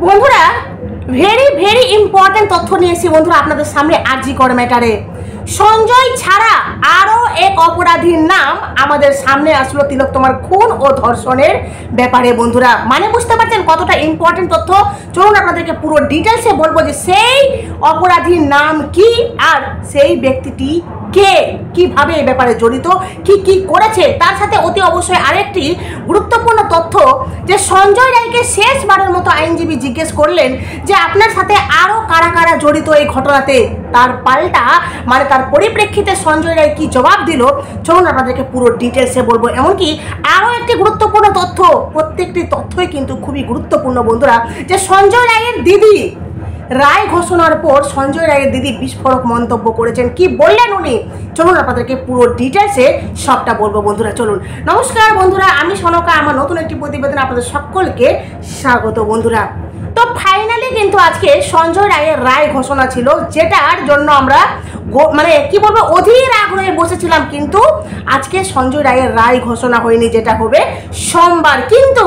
বন্ধুরা very very important তথ্য নিয়ে এসেছি বন্ধুরা আপনাদের সামনে। আরজি কর ম্যাটারে সঞ্জয় ছাড়া আরও এক অপরাধীর নাম আমাদের সামনে আসলো তিলোত্তমার খুন ও ধর্ষণের ব্যাপারে। বন্ধুরা মানে বুঝতে পারছেন কতটা ইম্পর্টেন্ট তথ্য। চলুন আপনাদেরকে পুরো ডিটেলসে বলবো যে সেই অপরাধীর নাম কি আর সেই ব্যক্তিটি কে, কিভাবে এই ব্যাপারে জড়িত, কি কি করেছে। তার সাথে অতি অবশ্যই আরেকটি গুরুত্বপূর্ণ তথ্য যে সঞ্জয় রায়কে শেষবারের মতো আইনজীবী জিজ্ঞেস করলেন যে আপনার সাথে আরও কারা কারা জড়িত এই ঘটনাতে। তার পাল্টা মানে তার পরিপ্রেক্ষিতে সঞ্জয় রায় কি জবাব দিল চলুন আপনাদেরকে পুরো ডিটেলসে বলবো। এমনকি আরও একটি গুরুত্বপূর্ণ তথ্য, প্রত্যেকটি তথ্যই কিন্তু খুবই গুরুত্বপূর্ণ বন্ধুরা, যে সঞ্জয় রায়ের দিদি রায় ঘোষণার পর সঞ্জয় রায়ের দিদি বিস্ফোরক মন্তব্য করেছেন। কি বললেন উনি চলুন আপনাদেরকে পুরো ডিটেলসে সবটা বলবো বন্ধুরা। চলুন। নমস্কার বন্ধুরা, আমি সনকা, আমার নতুন একটি প্রতিবেদন আপনাদের সকলকে স্বাগত বন্ধুরা। তো ফাইনালি কিন্তু আজকে সঞ্জয় রায়ের রায় ঘোষণা ছিল, যেটার জন্য আমরা মানে কি বলবো অধীর আগ্রহে বসেছিলাম। কিন্তু আজকে সঞ্জয় রায়ের রায় ঘোষণা হয়নি, যেটা হবে সোমবার। কিন্তু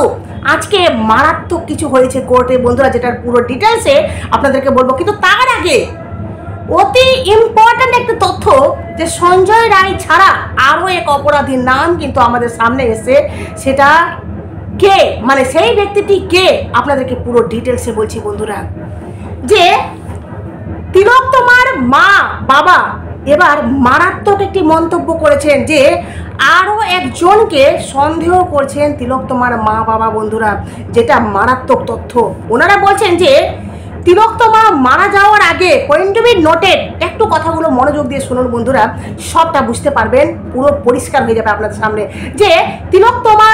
আজকে মারাত্মক কিছু হয়েছে কোর্টে বন্ধুরা, যেটার পুরো ডিটেলসে আপনাদেরকে বলবো। কিন্তু তার আগে অতি ইম্পর্ট্যান্ট একটা তথ্য যে সঞ্জয় রায় ছাড়া আরও এক অপরাধীর নাম কিন্তু আমাদের সামনে এসে, সেটা কে মানে সেই ব্যক্তিটি কে আপনাদেরকে পুরো ডিটেলসে বলছি বন্ধুরা। যে তিলোত্তমার মা বাবা এবার মারাত্মক একটি মন্তব্য করেছেন যে আরও একজনকে সন্দেহ করছেন তিলোত্তমার মা বাবা বন্ধুরা, যেটা মারাত্মক তথ্য। ওনারা বলছেন যে তিলোত্তমা মারা যাওয়ার আগে, পয়েন্ট টু বি নোটেড, একটু কথাগুলো মনোযোগ দিয়ে শুনুন বন্ধুরা, সবটা বুঝতে পারবেন, পুরো পরিষ্কার হয়ে যাবে আপনাদের সামনে। যে তিলোত্তমা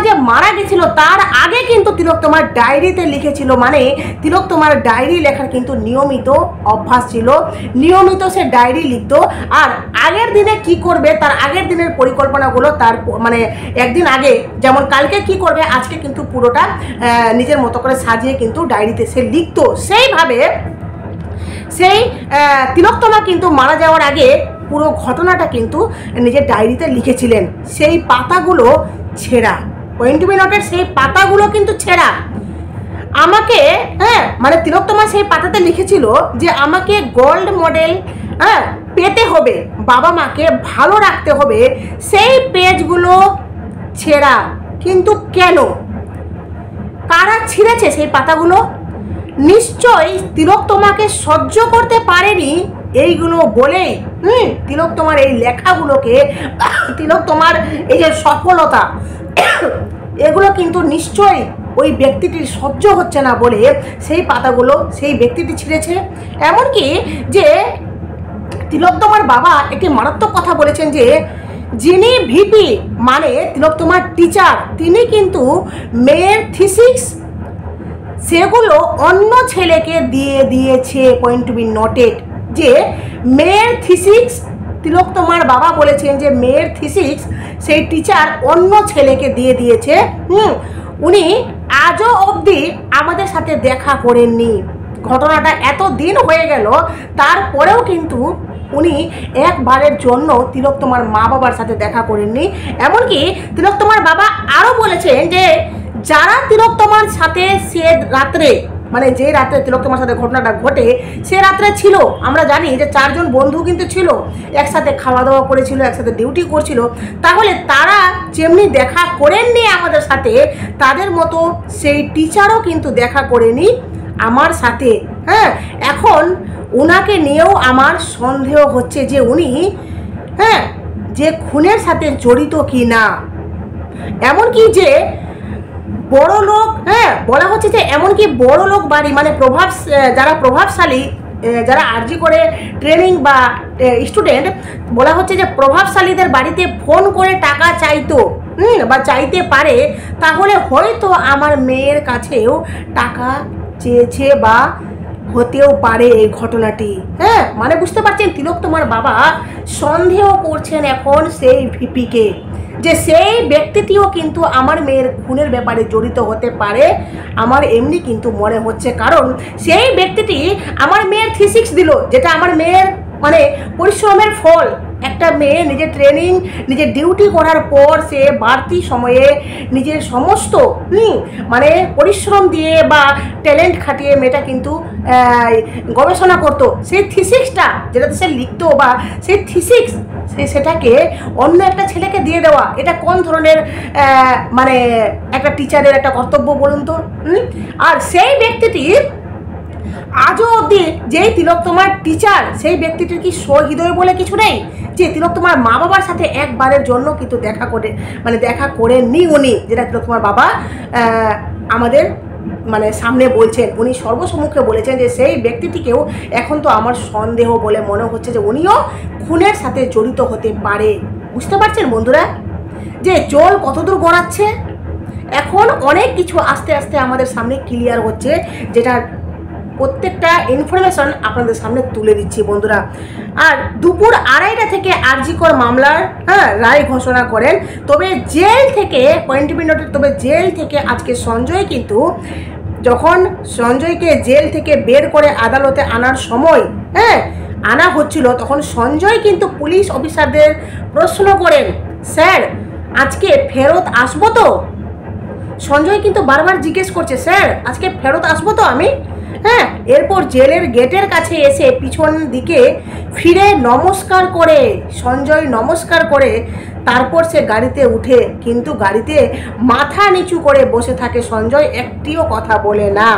যে মারা গেছিল তার আগে কিন্তু তিলোত্তমার ডায়েরিতে লিখেছিল, মানে তিলোত্তমার ডায়েরি লেখার কিন্তু নিয়মিত অভ্যাস ছিল, নিয়মিত সে ডায়েরি লিখতো। আর আগের দিনে কি করবে তার আগের দিনের পরিকল্পনাগুলো তার মানে একদিন আগে, যেমন কালকে কি করবে আজকে কিন্তু পুরোটা নিজের মতো করে সাজিয়ে কিন্তু ডায়েরিতে সে লিখতো। সেইভাবে সেই তিলোত্তমা কিন্তু মারা যাওয়ার আগে পুরো ঘটনাটা কিন্তু নিজের ডায়েরিতে লিখেছিলেন। সেই পাতাগুলো ছেঁড়া, পয়েন্ট টু বি নোটেড, সেই পাতাগুলো কিন্তু ছেঁড়া। আমাকে মানে তিলোত্তমা সেই পাতাতে লিখেছিল যে আমাকে গোল্ড মডেল পেতে হবে, বাবা মাকে ভালো রাখতে হবে। সেই পেজগুলো ছেঁড়া। কিন্তু কেন, কারা ছিঁড়েছে সেই পাতাগুলো? নিশ্চয়ই তিলোত্তমাকে সহ্য করতে পারেনি এইগুলো বলেই তিলোত্তমার এই লেখাগুলোকে, তিলোত্তমার এই যে সফলতা, এগুলো কিন্তু নিশ্চয়ই ওই ব্যক্তিটির সহ্য হচ্ছে না বলে সেই পাতাগুলো সেই ব্যক্তিটি ছিঁড়েছে। এমনকি যে তিলোত্তমার বাবা একটি মারাত্মক কথা বলেছেন যে যিনি ভিপি মানে তিলোত্তমার টিচার, তিনি কিন্তু মেয়ের থিসিস সেগুলো অন্য ছেলেকে দিয়ে দিয়েছে। পয়েন্ট টু বি নোটেড, যে মেয়ের থিসিস, তিলোত্তমার বাবা বলেছেন যে মেয়ের থিসিস সেই টিচার অন্য ছেলেকে দিয়ে দিয়েছে। উনি আজও অবধি আমাদের সাথে দেখা করেননি। ঘটনাটা এত দিন হয়ে গেল, তারপরেও কিন্তু উনি একবারের জন্য তিলোত্তমার মা বাবার সাথে দেখা করেননি। এমনকি তিলোত্তমার বাবা আরও বলেছেন যে যারা তিলোত্তমার সাথে সে রাত্রে, মানে যে রাত্রে তিলোত্তমার সাথে ঘটনাটা ঘটে সে রাত্রে ছিল, আমরা জানি যে 4 জন বন্ধু কিন্তু ছিল, একসাথে খাওয়া দাওয়া করেছিল, একসাথে ডিউটি করছিল। তাহলে তারা যেমনি দেখা করেননি আমাদের সাথে, তাদের মতো সেই টিচারও কিন্তু দেখা করেনি আমার সাথে। এখন ওনাকে নিয়েও আমার সন্দেহ হচ্ছে যে উনি যে খুনের সাথে জড়িত কি না। এমনকি যে বড় লোক, বলা হচ্ছে যে এমনকি বড় লোক বাড়ি মানে যারা প্রভাবশালী, যারা আরজি করে ট্রেনিং বা স্টুডেন্ট, বলা হচ্ছে যে প্রভাবশালীদের বাড়িতে ফোন করে টাকা চাইতো বা চাইতে পারে, তাহলে হয়তো আমার মেয়ের কাছেও টাকা চেয়েছে বা হতেও পারে এই ঘটনাটি। মানে বুঝতে পারছেন তিলোত্তমার বাবা সন্দেহ করছেন এখন সেই ভিপিকে, যে সেই ব্যক্তিটিও কিন্তু আমার মেয়ের খুনের ব্যাপারে জড়িত হতে পারে। আমার এমনি কিন্তু মনে হচ্ছে, কারণ সেই ব্যক্তিটি আমার মেয়ের থিসিস দিল, যেটা আমার মেয়ের মানে পরিশ্রমের ফল। একটা মেয়ে নিজের ট্রেনিং, নিজের ডিউটি করার পর সে বাড়তি সময়ে নিজের সমস্ত মানে পরিশ্রম দিয়ে বা ট্যালেন্ট খাটিয়ে মেয়েটা কিন্তু গবেষণা করতো। সেই থিসিক্সটা যেটাতে সে লিখতো বা সেই থিসিক্স সেটাকে অন্য একটা ছেলেকে দিয়ে দেওয়া, এটা কোন ধরনের মানে একটা টিচারের একটা কর্তব্য বলুন তো? আর সেই ব্যক্তিটি আজও অবধি যেই তিলোত্তমার টিচার, সেই ব্যক্তিটির কি সহৃদয় বলে কিছু নেই যে তিলোত্তমার মা বাবার সাথে একবারের জন্য কিন্তু দেখা করেননি উনি, যেটা তিলোত্তমার বাবা আমাদের মানে সামনে বলছেন। উনি সর্বসম্মুখে বলেছেন যে সেই ব্যক্তিটিকেও এখন তো আমার সন্দেহ বলে মনে হচ্ছে যে উনিও খুনের সাথে জড়িত হতে পারে। বুঝতে পারছেন বন্ধুরা যে জল কতদূর গড়াচ্ছে? এখন অনেক কিছু আস্তে আস্তে আমাদের সামনে ক্লিয়ার হচ্ছে, যেটার প্রত্যেকটা ইনফরমেশন আপনাদের সামনে তুলে দিচ্ছি বন্ধুরা। আর দুপুর 2:30 থেকে আরজি কর মামলার রায় ঘোষণা করেন। তবে জেল থেকে তবে জেল থেকে আজকে সঞ্জয় কিন্তু যখন সঞ্জয়কে জেল থেকে বের করে আদালতে আনার সময় আনা হচ্ছিল, তখন সঞ্জয় কিন্তু পুলিশ অফিসারদের প্রশ্ন করেন, স্যার আজকে ফেরত আসবো তো? সঞ্জয় কিন্তু বারবার জিজ্ঞেস করছে, স্যার আজকে ফেরত আসবো তো আমি? এরপর জেলের গেটের কাছে এসে পিছন দিকে ফিরে নমস্কার করে, সঞ্জয় নমস্কার করে তারপর সে গাড়িতে উঠে, কিন্তু গাড়িতে মাথা নিচু করে বসে থাকে সঞ্জয়, একটিও কথা বলে না।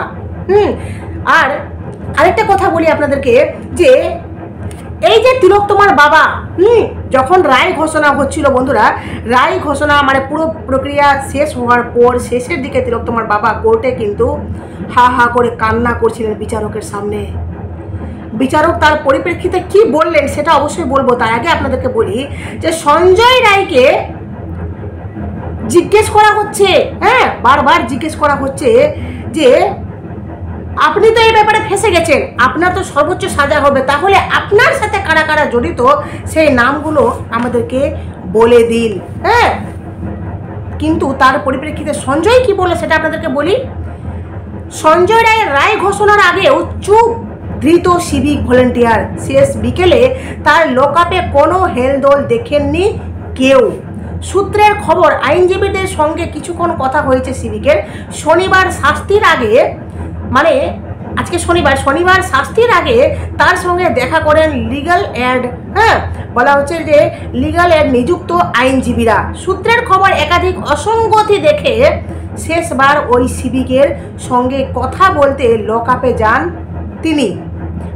আর আরেকটা কথা বলি আপনাদেরকে যে এই যে তিলোত্তমার বাবা যখন রায় ঘোষণা হচ্ছিল বন্ধুরা, রায় ঘোষণা মানে পুরো প্রক্রিয়া শেষ হওয়ার পর শেষের দিকে তিলোত্তমার বাবা কোর্টে কিন্তু হা হা করে কান্না করছিলেন বিচারকের সামনে। বিচারক তার পরিপ্রেক্ষিতে কি বললেন সেটা অবশ্যই বলবো, তার আগে আপনাদেরকে বলি যে সঞ্জয় রায়কে জিজ্ঞেস করা হচ্ছে, বারবার জিজ্ঞেস করা হচ্ছে যে আপনি তো এই ব্যাপারে ফেঁসে গেছেন, আপনার তো সর্বোচ্চ সাজা হবে, তাহলে আপনার সাথে কারা কারা জড়িত সেই নামগুলো আমাদেরকে বলে দিন। কিন্তু তার পরিপ্রেক্ষিতে সঞ্জয় কি বলে সেটা আপনাদেরকে বলি। সঞ্জয় রায়ের রায় ঘোষণার আগেও চুপ ধৃত সিভিক ভলেন্টিয়ার। শেষ বিকেলে তার লকআপে কোনো হেলদোল দেখেননি কেউ। সূত্রের খবর, আইনজীবীদের সঙ্গে কিছুক্ষণ কথা হয়েছে সিভিকের। শনিবার শাস্তির আগে মানে আজকে শনিবার শাস্তির আগে তার সঙ্গে দেখা করেন লিগ্যাল এড বলা হচ্ছে যে লিগ্যাল এড নিযুক্ত আইনজীবীরা। সূত্রের খবর, একাধিক অসঙ্গতি দেখে শেষবার ওই সিভিকের সঙ্গে কথা বলতে লকআপে যান তিনি,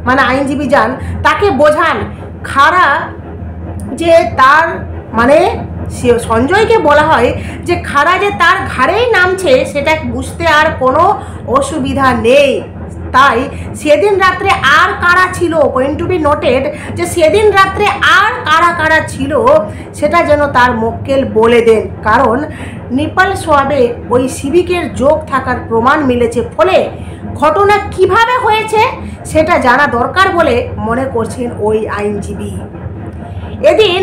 মানে আইনজীবী যান, তাকে বোঝান খাড়া যে তার মানে সঞ্জয়কে বলা হয় যে খাড়া যে তার ঘাড়েই নামছে সেটা বুঝতে আর কোনো অসুবিধা নেই। তাই সেদিন রাত্রে আর কারা ছিল, পয়েন্ট টু বি নোটেড, যে সেদিন রাত্রে আর কারা কারা ছিল সেটা যেন তার মক্কেল বলে দেন, কারণ নিপাল সোয়াবে ওই সিভিকের যোগ থাকার প্রমাণ মিলেছে। ফলে ঘটনা কিভাবে হয়েছে সেটা জানা দরকার বলে মনে করছেন ওই আইনজীবী। এদিন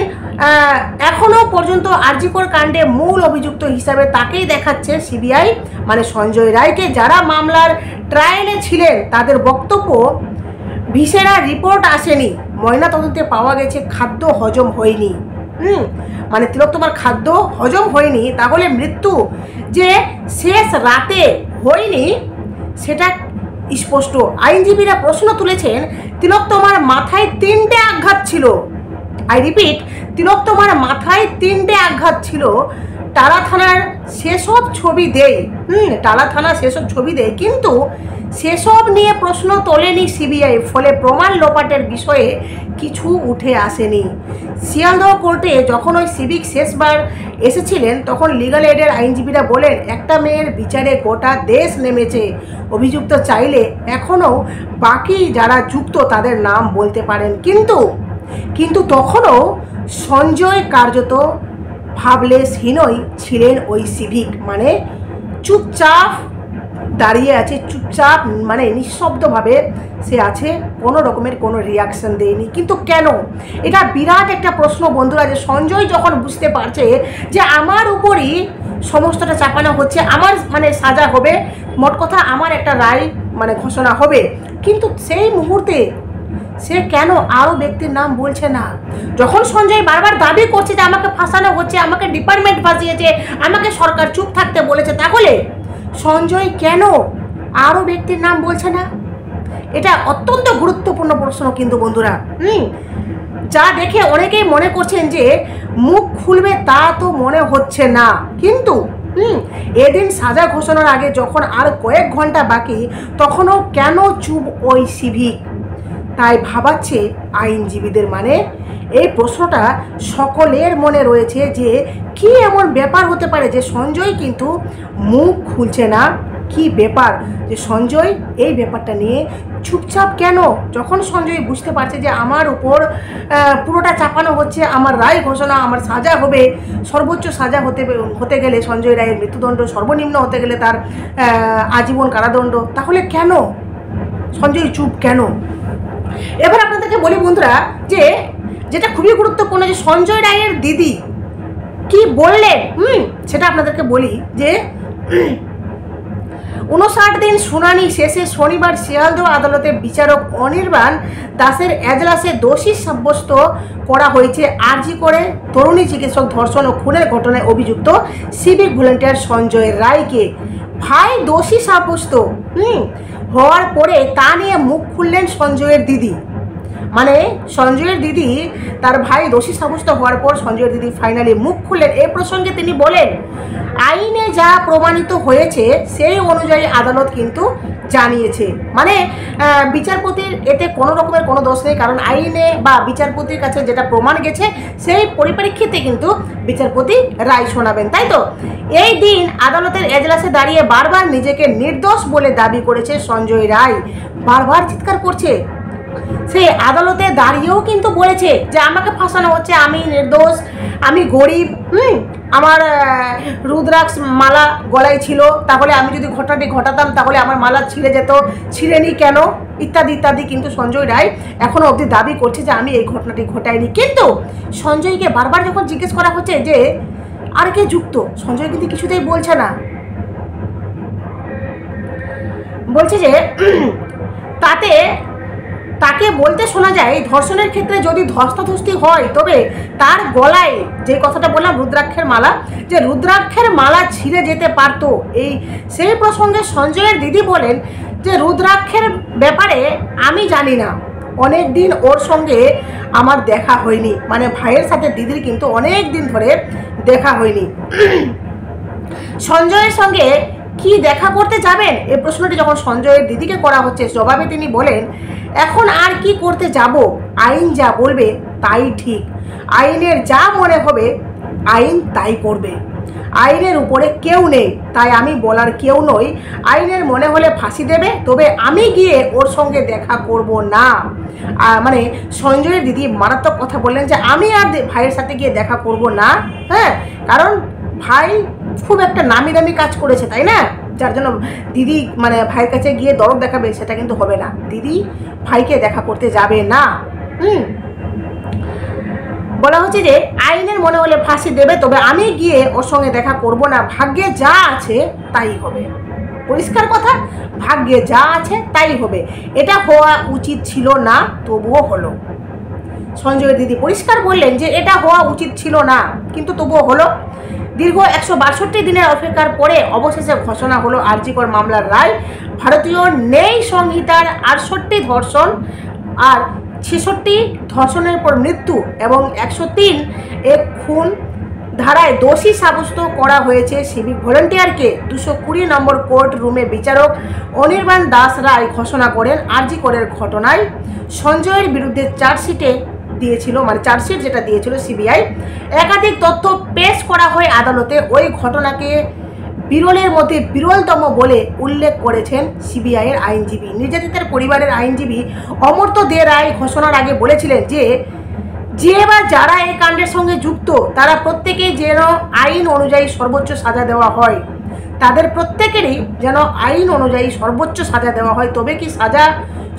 এখনও পর্যন্ত আরজি কর কাণ্ডে মূল অভিযুক্ত হিসাবে তাকেই দেখাচ্ছে সিবিআই, মানে সঞ্জয় রায়কে। যারা মামলার ট্রায়ালে ছিলেন তাদের বক্তব্য, ভিসেরা রিপোর্ট আসেনি, ময়নাতদন্তে পাওয়া গেছে খাদ্য হজম হয়নি। মানে তিলোত্তমার খাদ্য হজম হয়নি, তাহলে মৃত্যু যে শেষ রাতে হয়নি সেটা স্পষ্ট। আইনজীবীরা প্রশ্ন তুলেছেন, তিলোত্তমার মাথায় 3টে আঘাত ছিল। আই রিপিট, তিলোত্তমার মাথায় 3টে আঘাত ছিল। টালা থানার সেসব ছবি দেয়, টালা থানা সেসব ছবি দেয়, কিন্তু সেসব নিয়ে প্রশ্ন তোলেনি সিবিআই। ফলে প্রমাণ লোপাটের বিষয়ে কিছু উঠে আসেনি। শিয়ালদহ কোর্টে যখন ওই সিভিক শেষবার এসেছিলেন তখন লিগ্যাল এডের আইনজীবীরা বলেন, একটা মেয়ের বিচারে গোটা দেশ নেমেছে, অভিযুক্ত চাইলে এখনও বাকি যারা যুক্ত তাদের নাম বলতে পারেন। কিন্তু তখনও সঞ্জয় কার্যত ভাবলেশহীনই ছিলেন ওই সিভিক, মানে চুপচাপ দাঁড়িয়ে আছে, চুপচাপ মানে নিঃশব্দভাবে সে আছে, কোনো রকমের কোনো রিয়াকশন দেয়নি। কিন্তু কেন? এটা বিরাট একটা প্রশ্ন বন্ধুরা, যে সঞ্জয় যখন বুঝতে পারছে যে আমার উপরই সমস্তটা চাপানো হচ্ছে, আমার মানে সাজা হবে, মোট কথা আমার একটা রায় মানে ঘোষণা হবে, কিন্তু সেই মুহূর্তে সে কেন আরও ব্যক্তির নাম বলছে না? যখন সঞ্জয় বারবার দাবি করছে যে আমাকে ফাঁসানো হচ্ছে, আমাকে ডিপার্টমেন্ট ফাঁসিয়েছে, আমাকে সরকার চুপ থাকতে বলেছে, তাহলে সঞ্জয় কেন আরও ব্যক্তির নাম বলছে না? এটা অত্যন্ত গুরুত্বপূর্ণ প্রশ্ন কিন্তু বন্ধুরা। যা দেখে অনেকেই মনে করছেন যে মুখ খুলবে, তা তো মনে হচ্ছে না। কিন্তু এদিন সাজা ঘোষণার আগে যখন আর কয়েক ঘন্টা বাকি, তখনও কেন চুপ ওই সিভিক? তাই ভাবাচ্ছে আইনজীবীদের। মানে এই প্রশ্নটা সকলের মনে রয়েছে যে কি এমন ব্যাপার হতে পারে যে সঞ্জয় কিন্তু মুখ খুলছে না। কি ব্যাপার যে সঞ্জয় এই ব্যাপারটা নিয়ে চুপচাপ কেন? যখন সঞ্জয় বুঝতে পারছে যে আমার উপর পুরোটা চাপানো হচ্ছে, আমার রায় ঘোষণা, আমার সাজা হবে, সর্বোচ্চ সাজা হতে গেলে সঞ্জয় রায়ের মৃত্যুদণ্ড, সর্বনিম্ন হতে গেলে তার আজীবন কারাদণ্ড, তাহলে কেন সঞ্জয় চুপ কেন? এবার আপনাদেরকে বলি বন্ধুরা, যে যেটা খুবই গুরুত্বপূর্ণ, যে সঞ্জয় রায়ের দিদি কি বললেন সেটা আপনাদেরকে বলি। যে 59 দিন শুনানি শেষে শনিবার শিয়ালদহ আদালতে বিচারক অনির্বাণ দাসের এজলাসে দোষী সাব্যস্ত করা হয়েছে আরজি করে তরুণী চিকিৎসক ধর্ষণ ও খুনের ঘটনায় অভিযুক্ত সিভিক ভলেন্টিয়ার সঞ্জয় রায়কে। ভাই দোষী সাব্যস্ত হওয়ার পরে তা নিয়ে মুখ খুললেন সঞ্জয়ের দিদি। মানে সঞ্জয়ের দিদি, তার ভাই দোষী সাব্যস্ত হওয়ার পর সঞ্জয়ের দিদি ফাইনালি মুখ খুললেন। এই প্রসঙ্গে তিনি বলেন, আইনে যা প্রমাণিত হয়েছে সেই অনুযায়ী আদালত কিন্তু জানিয়েছে। মানে বিচারপতির এতে কোনো রকমের কোনো দোষ নেই, কারণ আইনে বা বিচারপতির কাছে যেটা প্রমাণ গেছে সেই পরিপ্রেক্ষিতে কিন্তু বিচারপতি রায় শোনাবেন, তাই তো? এই দিন আদালতের এজলাসে দাঁড়িয়ে বারবার নিজেকে নির্দোষ বলে দাবি করেছে সঞ্জয় রায়। বারবার চিৎকার করছে, সে আদালতে দাঁড়িয়েও কিন্তু বলেছে যে আমাকে ফাঁসানো হচ্ছে, আমি নির্দোষ, আমি গরিব, আমার রুদ্রাক্ষ মালা গলায় ছিল, তাহলে আমি যদি ঘটনাটি ঘটাতাম তাহলে আমার মালা ছিঁড়ে যেত, ছিঁড়েনি কেন, ইত্যাদি ইত্যাদি। কিন্তু সঞ্জয় রায় এখনও অবধি দাবি করছে যে আমি এই ঘটনাটি ঘটাইনি। কিন্তু সঞ্জয়কে বারবার যখন জিজ্ঞেস করা হচ্ছে যে আর কে যুক্ত, সঞ্জয় কিন্তু কিছুতেই বলছে না। বলছে যে তাকে বলতে শোনা যায়, ধর্ষণের ক্ষেত্রে যদি ধস্তাধস্তি হয় তবে তার গলায়, যে কথাটা বললাম রুদ্রাক্ষের মালা, যে রুদ্রাক্ষের মালা ছিঁড়ে যেতে পারত। সেই প্রসঙ্গে সঞ্জয়ের দিদি বলেন যে রুদ্রাক্ষের ব্যাপারে আমি জানি না, অনেক দিন ওর সঙ্গে আমার দেখা হয়নি। মানে ভাইয়ের সাথে দিদির কিন্তু অনেক দিন ধরে দেখা হয়নি। সঞ্জয়ের সঙ্গে কি দেখা করতে যাবেন, এই প্রশ্নটি যখন সঞ্জয়ের দিদিকে করা হচ্ছে, জবাবে তিনি বলেন, এখন আর কি করতে যাব, আইন যা বলবে তাই ঠিক, আইনের যা মনে হবে আইন তাই করবে, আইনের উপরে কেউ নেই, তাই আমি বলার কেউ নই, আইনের মনে হলে ফাঁসি দেবে, তবে আমি গিয়ে ওর সঙ্গে দেখা করব না। মানে সঞ্জয়ের দিদি মারাত্মক কথা বললেন যে আমি আর ভাইয়ের সাথে গিয়ে দেখা করব না। হ্যাঁ, কারণ ভাই খুব একটা নামি দামি কাজ করেছে, তাই না? যার জন্য দিদি মানে ভাইয়ের কাছে গিয়ে দরদ দেখাবে, সেটা কিন্তু হবে না। দিদি ভাইকে দেখা করতে যাবে না। বলা হচ্ছে যে আইনের মনে হলে ফাঁসি দেবে, তবে আমি গিয়ে ওর সঙ্গে দেখা করব না, ভাগ্যে যা আছে তাই হবে। পরিষ্কার কথা, ভাগ্যে যা আছে তাই হবে। এটা হওয়া উচিত ছিল না, তবুও হলো। সঞ্জয়ের দিদি পরিষ্কার বললেন যে এটা হওয়া উচিত ছিল না, কিন্তু তবুও হলো। দীর্ঘ 162 দিনের অপেক্ষার পরে অবশেষে ঘোষণা হলো আরজি কর মামলার রায়। ভারতীয় ন্যায় সংহিতার 68 ধর্ষণ আর 66 ধর্ষণের পর মৃত্যু এবং 103 খুন ধারায় দোষী সাব্যস্ত করা হয়েছে সিভিক ভলেন্টিয়ারকে। 220 নম্বর কোর্ট রুমে বিচারক অনির্বাণ দাস রায় ঘোষণা করেন আরজি করের ঘটনায় সঞ্জয়ের বিরুদ্ধে চার্জশিটে দিয়েছিল, মানে চার্জশিট যেটা দিয়েছিল সিবিআই, একাধিক তথ্য পেশ করা হয় আদালতে। ওই ঘটনাকে বিরলের মধ্যে বিরলতম বলে উল্লেখ করেছেন সিবিআইয়ের আইনজীবী। নির্যাতিতার পরিবারের আইনজীবী অমর্ত্য দে রায় ঘোষণার আগে বলেছিলেন যে বা যারা এই কাণ্ডের সঙ্গে যুক্ত তারা প্রত্যেকেই যেন আইন অনুযায়ী সর্বোচ্চ সাজা দেওয়া হয়, তাদের প্রত্যেকেরই যেন আইন অনুযায়ী সর্বোচ্চ সাজা দেওয়া হয়। তবে কি সাজা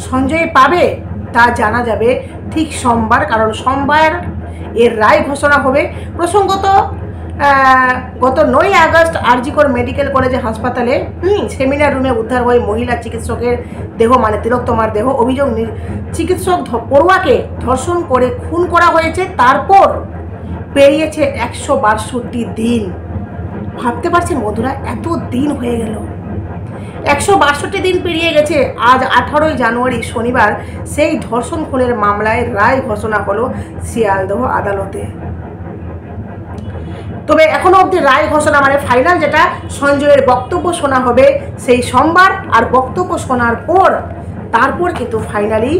সঞ্জয় পাবে তা জানা যাবে ঠিক সোমবার, কারণ সোমবার এর রায় ঘোষণা হবে। প্রসঙ্গত গত 9ই আগস্ট আরজিকর মেডিকেল কলেজে হাসপাতালে সেমিনার রুমে উদ্ধার হয় মহিলা চিকিৎসকের দেহ, মানে তিলোত্তমার দেহ। অভিযোগ, চিকিৎসক পড়ুয়াকে ধর্ষণ করে খুন করা হয়েছে। তারপর পেরিয়েছে 162 দিন। ভাবতে পারছেন বন্ধুরা, এত দিন হয়ে গেল, 162 দিন পেরিয়ে গেছে। আজ 18ই জানুয়ারি শনিবার সেই ধর্ষণ খুনের মামলায় রায় ঘোষণা হলো শিয়ালদহ আদালতে। তবে এখনো অবধি রায় ঘোষণা মানে ফাইনাল, যেটা সঞ্জয়ের বক্তব্য শোনা হবে সেই সোমবার। আর বক্তব্য শোনার পর তারপর কিন্তু ফাইনালি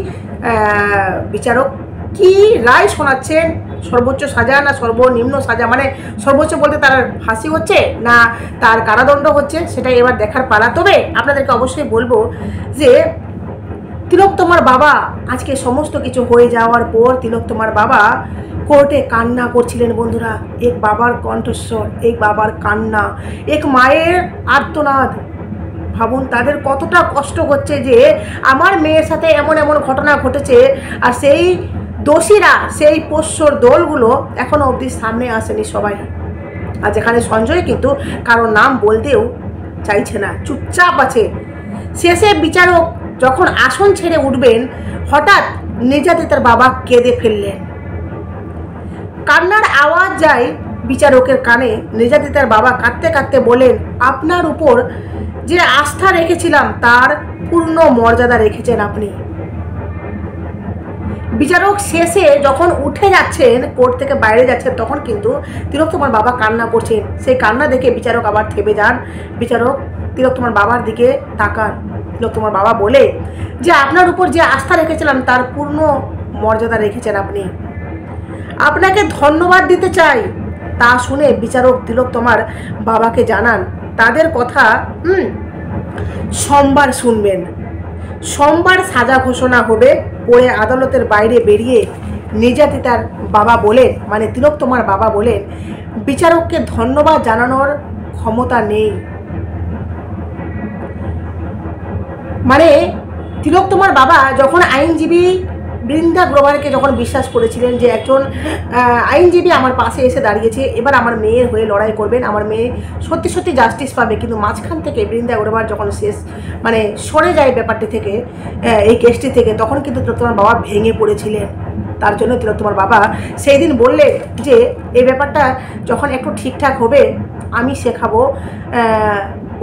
বিচারক কি রায় শোনাচ্ছেন, সর্বোচ্চ সাজা না সর্বনিম্ন সাজা, মানে সর্বোচ্চ বলতে তার ফাঁসি হচ্ছে না তার কারাদণ্ড হচ্ছে, সেটাই এবার দেখার পালা। তবে আপনাদেরকে অবশ্যই বলবো যে তিলোত্তমার বাবা আজকে সমস্ত কিছু হয়ে যাওয়ার পর তিলোত্তমার বাবা কোর্টে কান্না করছিলেন বন্ধুরা। এক বাবার কণ্ঠস্বর, এক বাবার কান্না, এক মায়ের আর্তনাদ। ভাবুন তাদের কতটা কষ্ট হচ্ছে যে আমার মেয়ের সাথে এমন এমন ঘটনা ঘটেছে, আর সেই দোষীরা, সেই পোষ্যর দলগুলো এখনো অবধি সামনে আসেনি সবাই। আর যেখানে সঞ্জয় কিন্তু কারোর নাম বলতেও চাইছে না, চুপচাপ আছে। শেষে বিচারক যখন আসন ছেড়ে উঠবেন, হঠাৎ নির্যাতিতার বাবা কেঁদে ফেললেন। কান্নার আওয়াজ যায় বিচারকের কানে। নির্যাতিতার বাবা কাঁদতে কাঁদতে বলেন, আপনার উপর যে আস্থা রেখেছিলাম তার পূর্ণ মর্যাদা রেখেছেন আপনি। বিচারক শেষে যখন উঠে যাচ্ছেন, কোর্ট থেকে বাইরে যাচ্ছেন, তখন কিন্তু তিলোত্তমার বাবা কান্না করছেন। সেই কান্না দেখে বিচারক আবার থেমে যান। বিচারক তিলোত্তমার বাবার দিকে তাকান। তিলোত্তমার বাবা বলে যে আপনার উপর যে আস্থা রেখেছিলাম তার পূর্ণ মর্যাদা রেখেছেন আপনি, আপনাকে ধন্যবাদ দিতে চাই। তা শুনে বিচারক তিলোত্তমার বাবাকে জানান তাদের কথা সোমবার শুনবেন, সোমবার সাজা ঘোষণা হবে। পরে আদালতের বাইরে বেরিয়ে নির্যাতিতার বাবা বলেন, মানে তিলোত্তমার বাবা বলেন, বিচারককে ধন্যবাদ জানানোর ক্ষমতা নেই। মানে তিলোত্তমার বাবা যখন আইনজীবী বৃন্দা গ্রোভারকে যখন বিশ্বাস করেছিলেন যে একজন আইনজীবী আমার পাশে এসে দাঁড়িয়েছে, এবার আমার মেয়ের হয়ে লড়াই করবেন, আমার মেয়ে সত্যি সত্যি জাস্টিস পাবে, কিন্তু মাঝখান থেকে বৃন্দা গ্রোভার যখন শেষ মানে সরে যায় ব্যাপারটি থেকে, এই কেসটি থেকে, তখন কিন্তু তিলোত্তমার বাবা ভেঙে পড়েছিলেন। তার জন্য তিলোত্তমার বাবা সেই দিন বললেন যে এই ব্যাপারটা যখন একটু ঠিকঠাক হবে আমি শেখাবো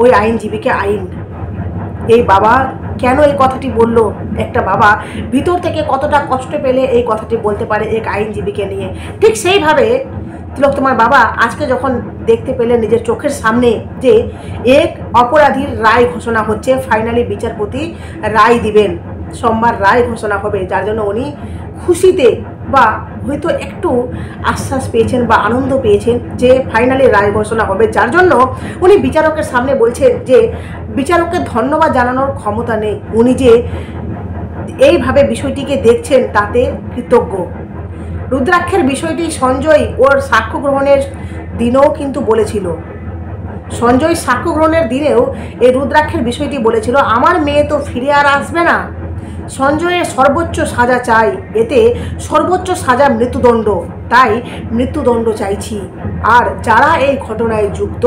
ওই আইনজীবীকে আইন। এই বাবা কেন এই কথাটি বলল, একটা বাবা ভিতর থেকে কতটা কষ্ট পেলে এই কথাটি বলতে পারে এক আইনজীবীকে নিয়ে। ঠিক সেইভাবে তিলোত্তমার বাবা আজকে যখন দেখতে পেলেন নিজের চোখের সামনে যে এক অপরাধীর রায় ঘোষণা হচ্ছে, ফাইনালি বিচারপতি রায় দিবেন, সোমবার রায় ঘোষণা হবে, যার জন্য উনি খুশিতে বা হয়তো একটু আশ্বাস পেয়েছেন বা আনন্দ পেয়েছেন যে ফাইনালি রায় ঘোষণা হবে, যার জন্য উনি বিচারকের সামনে বলছেন যে বিচারককে ধন্যবাদ জানানোর ক্ষমতা নেই, উনি যে এইভাবে বিষয়টিকে দেখছেন তাতে কৃতজ্ঞ। রুদ্রাক্ষের বিষয়টি সঞ্জয় ওর সাক্ষ্য গ্রহণের দিনেও কিন্তু বলেছিল, সঞ্জয় সাক্ষ্য গ্রহণের দিনেও এই রুদ্রাক্ষের বিষয়টি বলেছিল, আমার মেয়ে তো ফিরে আর আসবে না, সঞ্জয়ের সর্বোচ্চ সাজা চাই, এতে সর্বোচ্চ সাজা মৃত্যুদণ্ড, তাই মৃত্যুদণ্ড চাইছি। আর যারা এই ঘটনায় যুক্ত,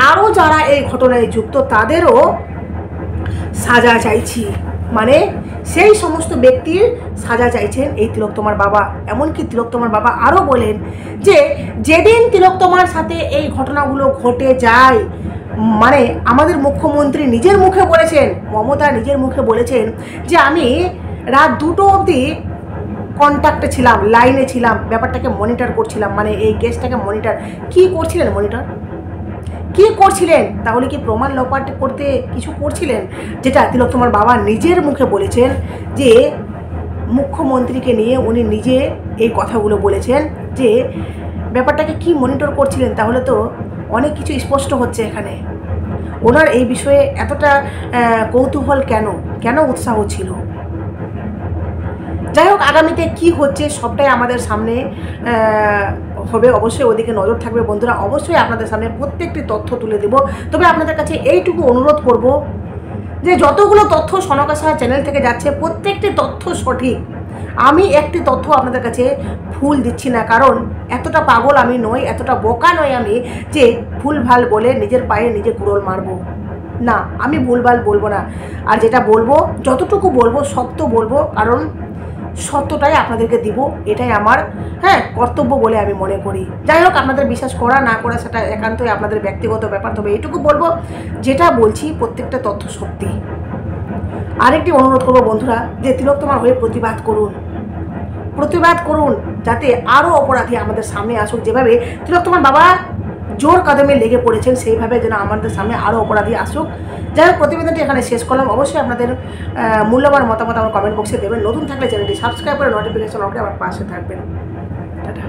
আরও যারা এই ঘটনায় যুক্ত তাদেরও সাজা চাইছি। মানে সেই সমস্ত ব্যক্তির সাজা চাইছেন এই তিলোত্তমার বাবা। এমনকি তিলোত্তমার বাবা আরও বলেন যে যেদিন তিলোত্তমার সাথে এই ঘটনাগুলো ঘটে যায়, মানে আমাদের মুখ্যমন্ত্রী নিজের মুখে বলেছেন, মমতা নিজের মুখে বলেছেন যে আমি রাত 2টো অবধি কন্ট্যাক্টে ছিলাম, লাইনে ছিলাম, ব্যাপারটাকে মনিটর করছিলাম, মানে এই কেসটাকে মনিটর। কি করছিলেন মনিটর? কি করছিলেন? তাহলে কি প্রমাণ লোপাট করতে কিছু করছিলেন? যেটা তিলোত্তমার বাবা নিজের মুখে বলেছেন যে মুখ্যমন্ত্রীকে নিয়ে উনি নিজে এই কথাগুলো বলেছেন যে ব্যাপারটাকে কি মনিটর করছিলেন। তাহলে তো অনেক কিছু স্পষ্ট হচ্ছে এখানে। ওনার এই বিষয়ে এতটা কৌতূহল কেন উৎসাহ ছিল? যাই হোক, আগামীতে কি হচ্ছে সবটাই আমাদের সামনে হবে, অবশ্যই ওদিকে নজর থাকবে বন্ধুরা। অবশ্যই আপনাদের সামনে প্রত্যেকটি তথ্য তুলে দেব। তবে আপনাদের কাছে এইটুকু অনুরোধ করব যে যতগুলো তথ্য সনকা সাহা চ্যানেল থেকে যাচ্ছে প্রত্যেকটি তথ্য সঠিক। আমি একটি তথ্য আপনাদের কাছে ভুল দিচ্ছি না, কারণ এতটা পাগল আমি নই, এতটা বোকা নই আমি যে ভুলভাল বলে নিজের পায়ে নিজে কুড়োল মারবো। না, আমি ভুলভাল বলবো না। আর যেটা বলবো, যতটুকু বলবো সত্য বলবো, কারণ সত্যটাই আপনাদেরকে দিব, এটাই আমার কর্তব্য বলে আমি মনে করি। যাই হোক, আপনাদের বিশ্বাস করা না করা সেটা একান্তই আপনাদের ব্যক্তিগত ব্যাপার। তবে এইটুকু বলবো, যেটা বলছি প্রত্যেকটা তথ্য সত্যি। আরেকটি অনুরোধ করবো বন্ধুরা, যে তিলোত্তমার হয়ে প্রতিবাদ করুন যাতে আরও অপরাধী আমাদের সামনে আসুক। যেভাবে তিলোত্তমার বাবা জোর কদমে লেগে পড়েছেন, সেইভাবে যেন আমাদের সামনে আরও অপরাধী আসুক। যাই হোক, প্রতিবেদনটি এখানে শেষ করলাম। অবশ্যই আপনাদের মূল্যবান মতামত আমার কমেন্ট বক্সে দেবেন। নতুন থাকলে চ্যানেলটি সাবস্ক্রাইব করে নোটিফিকেশন অন করে আমার পাশে থাকবেন। টাটা।